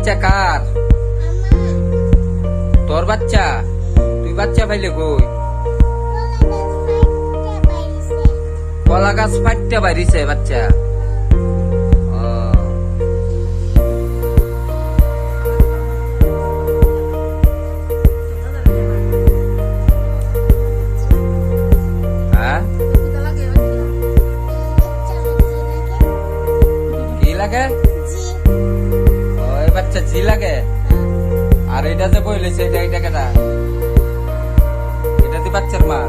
বাচ্চা কার? তোর বাচ্চা? তুই বাচ্চা পাইলে কই? কলা গাছ ফাটতে বাইরিছে বাচ্চা। কি লাগে? ওই বাচ্চা জি লাগে। আর এটা যে বইলেছে এটা কেটা? এটা তুই বাচ্চার মা?